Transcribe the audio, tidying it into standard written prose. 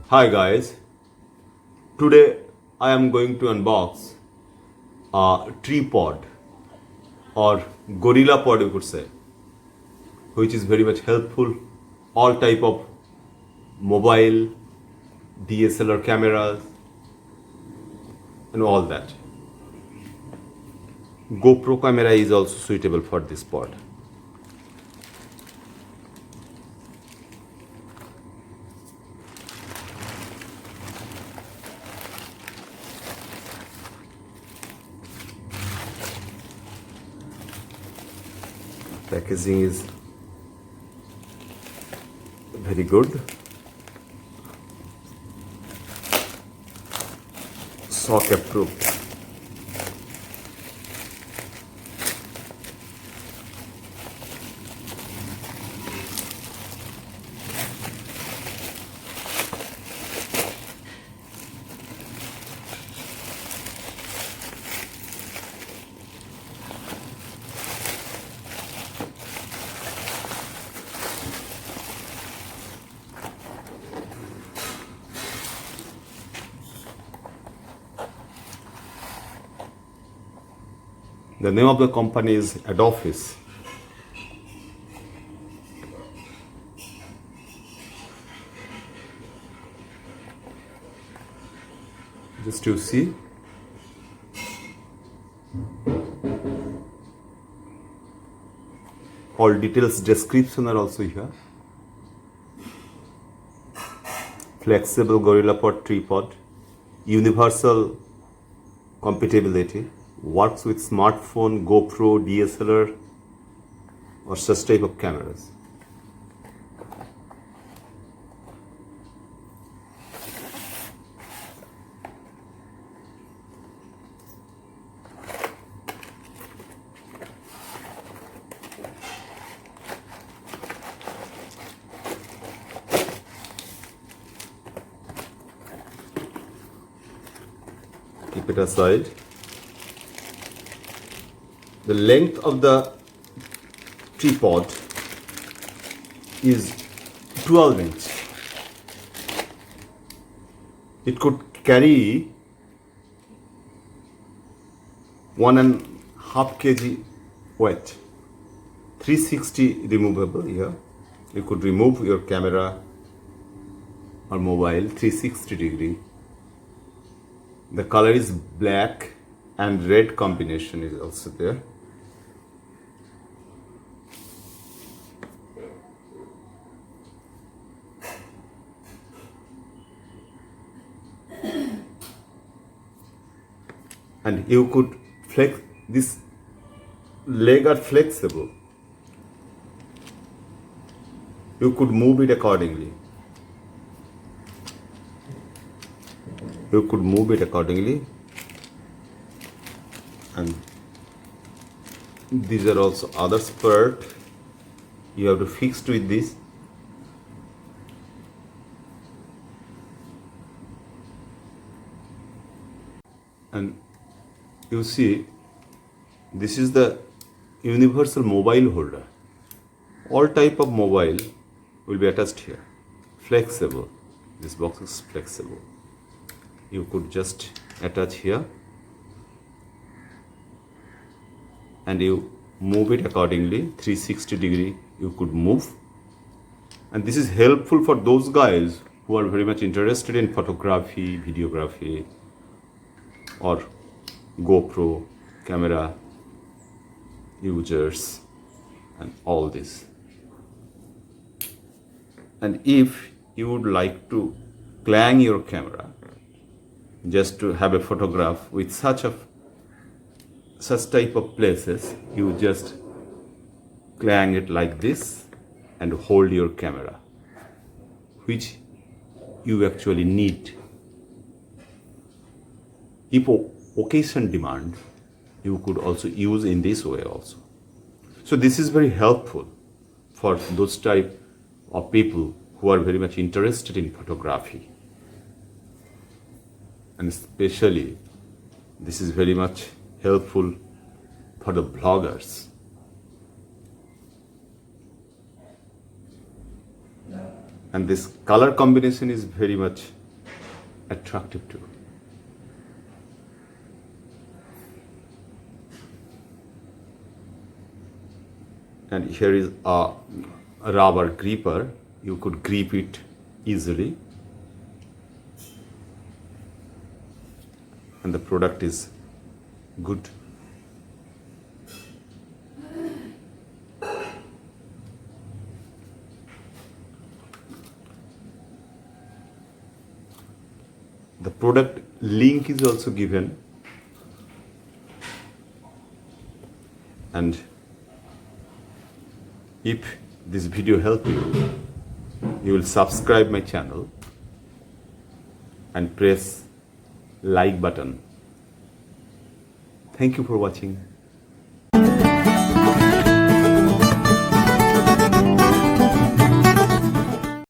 Hi guys, today I am going to unbox a tripod or Gorrilapod you could say, which is very much helpful. All type of mobile, DSLR cameras and all that. GoPro camera is also suitable for this pod. Packaging is very good. SOC approved. The name of the company is Adoffice. Just to see. All details description are also here. Flexible Gorrilapod tripod, universal compatibility, works with smartphone, GoPro, DSLR or such type of cameras. Keep it aside. The length of the tripod is 12 inch. It could carry 1.5 kg weight. 360 removable here. You could remove your camera or mobile 360 degree. The color is black and red combination is also there. And you could flex, this leg are flexible. You could move it accordingly. And these are also other spurt. You have to fix with this. And you see, this is the universal mobile holder. All type of mobile will be attached here. Flexible. This box is flexible. You could just attach here and you move it accordingly. 360 degree you could move. And this is helpful for those guys who are very much interested in photography, videography or GoPro camera users and all this. And if you would like to clang your camera just to have a photograph with such type of places, you just clang it like this and hold your camera, which you actually need. If occasion demand, you could also use in this way also. So this is very helpful for those type of people who are very much interested in photography. And especially this is very much helpful for the bloggers. And this color combination is very much attractive too. And here is a rubber gripper. You could grip it easily. And the product is good. The product link is also given. And if this video helped you, you will subscribe my channel and press like button. Thank you for watching.